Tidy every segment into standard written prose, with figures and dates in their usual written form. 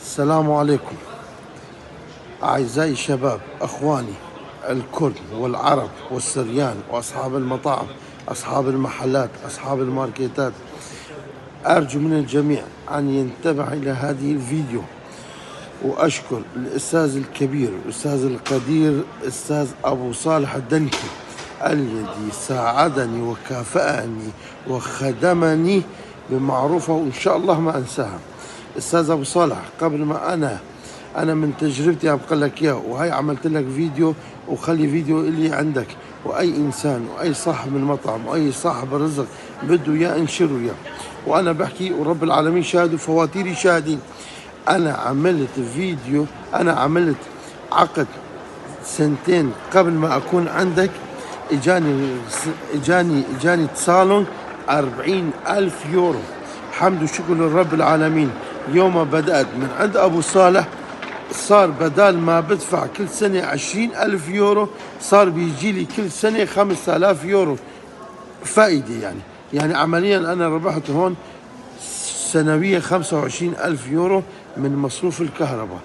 السلام عليكم أعزائي الشباب، أخواني الكرد والعرب والسريان وأصحاب المطاعم، أصحاب المحلات، أصحاب الماركتات. أرجو من الجميع أن ينتبه إلى هذه الفيديو، وأشكر الأستاذ الكبير الأستاذ القدير أستاذ أبو صالح الدنكي الذي ساعدني وكافأني وخدمني بمعروفه، وإن شاء الله ما أنساها. أستاذ أبو صالح، قبل ما أنا من تجربتي أبقى لك إياه، وهي عملت لك فيديو، وخلي فيديو اللي عندك، وأي إنسان وأي صاحب من مطعم وأي صاحب رزق بده إياه انشره إياه. وأنا بحكي ورب العالمين شاهد وفواتيري شاهدين. أنا عملت عقد سنتين قبل ما أكون عندك. إجاني صالون 40,000 يورو. حمد وشكر للرب العالمين. يوم ما بدأت من عند أبو صالح، صار بدال ما بدفع كل سنة 20,000 يورو، صار بيجي لي كل سنة 5,000 يورو فائدة. يعني عمليا أنا ربحت هون سنويا 25,000 يورو من مصروف الكهرباء.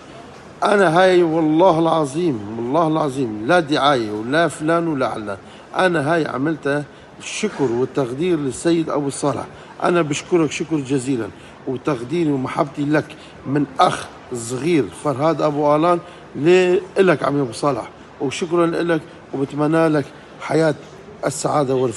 أنا هاي والله العظيم لا دعاية ولا فلان ولا علان، أنا هاي عملتها شكر وتقدير للسيد أبو صالح. أنا بشكرك شكر جزيلا، وتقديري ومحبتي لك من أخ صغير فرهاد أبو آلان لك عمي أبو صالح، وشكرا لك، وبتمنى لك حياة السعادة والفرح.